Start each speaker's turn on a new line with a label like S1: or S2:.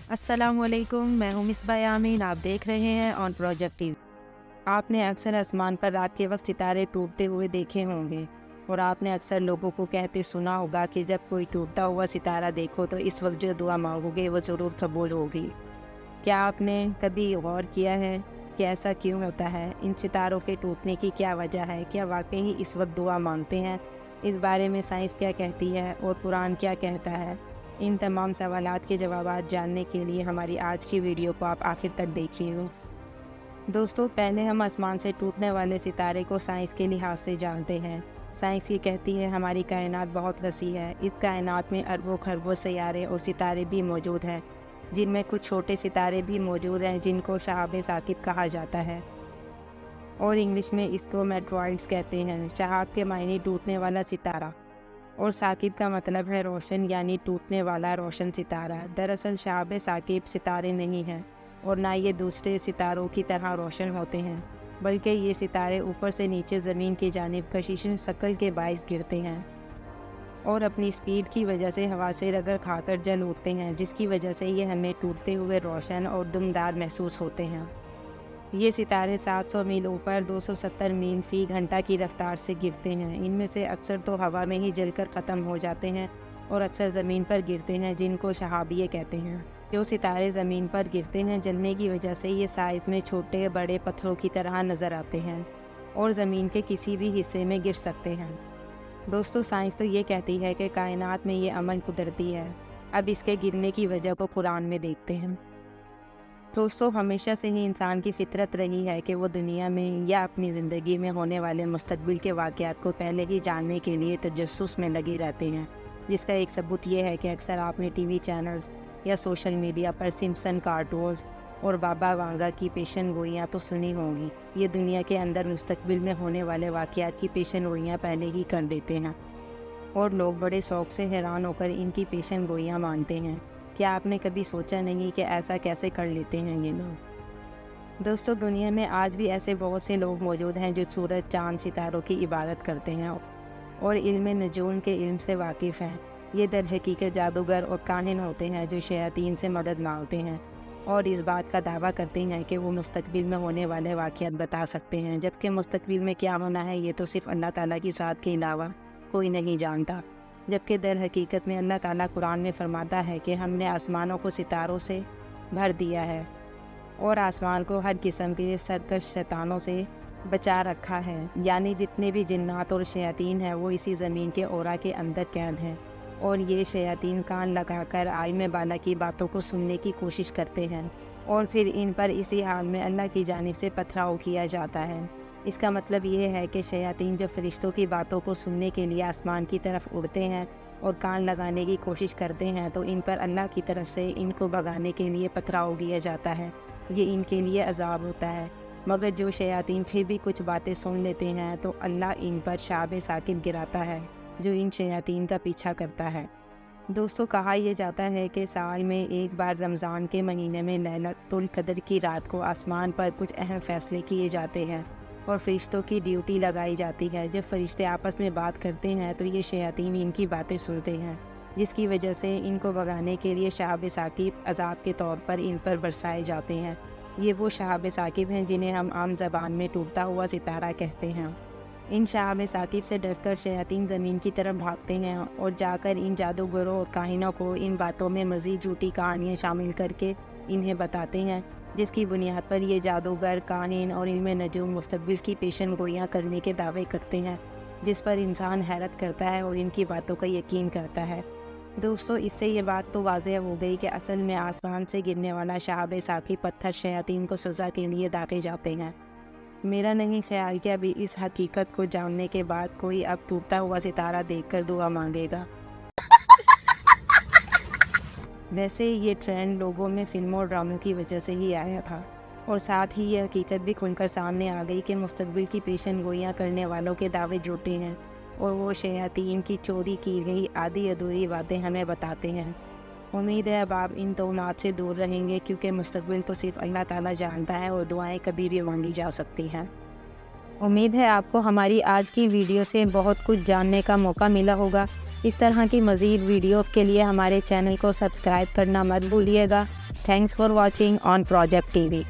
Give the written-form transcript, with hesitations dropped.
S1: अस्सलाम वालेकुम, मैं हूँ मिसबा यामीन। आप देख रहे हैं ऑन प्रोजेक्ट टीवी। आपने अक्सर आसमान पर रात के वक्त सितारे टूटते हुए देखे होंगे और आपने अक्सर लोगों को कहते सुना होगा कि जब कोई टूटता हुआ सितारा देखो तो इस वक्त जो दुआ मांगोगे वो ज़रूर कबूल होगी। क्या आपने कभी गौर किया है कि ऐसा क्यों होता है? इन सितारों के टूटने की क्या वजह है? क्या वाकई ही इस वक्त दुआ मांगते हैं? इस बारे में साइंस क्या कहती है और कुरान क्या कहता है? इन तमाम सवालात के जवाबात जानने के लिए हमारी आज की वीडियो को आप आखिर तक देखिए। दोस्तों, पहले हम आसमान से टूटने वाले सितारे को साइंस के लिहाज से जानते हैं। साइंस ये कहती है हमारी कायनात बहुत वसी है। इस कायनात में अरबों खरबों सितारे और सितारे भी मौजूद हैं, जिनमें कुछ छोटे सितारे भी मौजूद हैं जिनको शहाब साकिब कहा जाता है और इंग्लिश में इसको मेट्रॉइड्स कहते हैं। शहाब के मायने टूटने वाला सितारा और साकिब का मतलब है रोशन, यानी टूटने वाला रोशन सितारा। दरअसल शहाब साकिब सितारे नहीं हैं और ना ये दूसरे सितारों की तरह रोशन होते हैं, बल्कि ये सितारे ऊपर से नीचे ज़मीन की जानिब कशिश शक्ल के बाइस गिरते हैं और अपनी स्पीड की वजह से हवा से रगड़ खाकर जल उठते हैं, जिसकी वजह से ये हमें टूटते हुए रोशन और दमदार महसूस होते हैं। ये सितारे 700 मील ऊपर 270 मील फी घंटा की रफ्तार से गिरते हैं। इनमें से अक्सर तो हवा में ही जलकर ख़त्म हो जाते हैं और अक्सर ज़मीन पर गिरते हैं, जिनको शहाबिये कहते हैं। जो सितारे ज़मीन पर गिरते हैं, जलने की वजह से ये साइज़ में छोटे बड़े पत्थरों की तरह नज़र आते हैं और ज़मीन के किसी भी हिस्से में गिर सकते हैं। दोस्तों, साइंस तो ये कहती है कि कायनात में ये अमल कुदरती है। अब इसके गिरने की वजह को कुरान में देखते हैं। दोस्तों, हमेशा से ही इंसान की फितरत रही है कि वो दुनिया में या अपनी ज़िंदगी में होने वाले मुस्तकबिल के वाक़यात को पहले ही जानने के लिए तजस्सुस में लगे रहते हैं, जिसका एक सबूत ये है कि अक्सर आपने टीवी चैनल्स या सोशल मीडिया पर सिम्पसन कार्टून्स और बाबा वांगा की पेशन गोइयाँ तो सुनी होंगी। ये दुनिया के अंदर मुस्तकबिल में होने वाले वाक़यात की पेशन गोइयाँ पहले ही कर देते हैं और लोग बड़े शौक़ से हैरान होकर इनकी पेशन गोइयाँ मानते हैं। क्या आपने कभी सोचा नहीं कि ऐसा कैसे कर लेते हैं ये लोग? दोस्तों, दुनिया में आज भी ऐसे बहुत से लोग मौजूद हैं जो सूरज, चाँद, सितारों की इबादत करते हैं और इल्म नजूम के इल्म से वाकिफ़ हैं। ये दर हकीकत जादूगर और काहिन होते हैं जो शयातीन से मदद मांगते हैं और इस बात का दावा करते हैं कि वो मुस्तकबिल में होने वाले वाक़यात बता सकते हैं, जबकि मुस्तकबिल में क्या होना है ये तो सिर्फ़ अल्लाह ताला की ज़ात के अलावा कोई नहीं जानता। जबकि दर हकीकत में अल्लाह ताला कुरान में फरमाता है कि हमने आसमानों को सितारों से भर दिया है और आसमान को हर किस्म के सरकश शैतानों से बचा रखा है, यानी जितने भी जिन्नात और शयातीन हैं वो इसी ज़मीन के औरा के अंदर कैद हैं और ये शयातीन कान लगाकर आलिम बाला की बातों को सुनने की कोशिश करते हैं और फिर इन पर इसी हाल में अल्लाह की जानिब से पथराव किया जाता है। इसका मतलब ये है कि शयातीन जब फरिश्तों की बातों को सुनने के लिए आसमान की तरफ उड़ते हैं और कान लगाने की कोशिश करते हैं तो इन पर अल्लाह की तरफ से इनको भगाने के लिए पथराव किया जाता है। ये इनके लिए अजाब होता है। मगर जो शयातीन फिर भी कुछ बातें सुन लेते हैं तो अल्लाह इन पर शाब साकिब गिराता है जो इन शयातीन का पीछा करता है। दोस्तों, कहा यह जाता है कि साल में एक बार रमज़ान के महीने में लैलतुल क़द्र की रात को आसमान पर कुछ अहम फ़ैसले किए जाते हैं और फरिश्तों की ड्यूटी लगाई जाती है। जब फरिश्ते आपस में बात करते हैं तो ये शयातीन इनकी बातें सुनते हैं, जिसकी वजह से इनको भगाने के लिए शहाब साकिब अजाब के तौर पर इन पर बरसाए जाते हैं। ये वो शहाब साकिब हैं जिन्हें हम आम ज़बान में टूटता हुआ सितारा कहते हैं। इन शहाब साकिब से डरकर शयातीन ज़मीन की तरफ भागते हैं और जाकर इन जादूगरों और काहिनों को इन बातों में मज़ीद झूठी कहानियाँ शामिल करके इन्हें बताते हैं, जिसकी बुनियाद पर ये जादूगर, काहिन और इल्म नजूम मुस्तकबिल की पेशन गोइयाँ करने के दावे करते हैं, जिस पर इंसान हैरत करता है और इनकी बातों का यकीन करता है। दोस्तों, इससे ये बात तो वाज़ेह हो गई कि असल में आसमान से गिरने वाला शहाब साकिब पत्थर शयातीन को सज़ा के लिए दागे जाते हैं। मेरा नहीं ख्याल कि अभी इस हकीकत को जानने के बाद कोई अब टूटता हुआ सितारा देखकर दुआ मांगेगा। वैसे ये ट्रेंड लोगों में फिल्मों और ड्रामों की वजह से ही आया था और साथ ही ये हकीकत भी खुलकर सामने आ गई कि मुस्तकबिल की पेशन गोइयाँ करने वालों के दावे झूठे हैं और वो शयातीन की चोरी की गई आधी अधूरी बातें हमें बताते हैं। उम्मीद है अब आप इन तौनात से दूर रहेंगे, क्योंकि मुस्तकबिल तो सिर्फ अल्लाह ताला जानता है और दुआएं कभी भी मांगी जा सकती हैं। उम्मीद है आपको हमारी आज की वीडियो से बहुत कुछ जानने का मौका मिला होगा। इस तरह की मज़ीद वीडियो के लिए हमारे चैनल को सब्सक्राइब करना मत भूलिएगा। Thanks for watching on Project TV.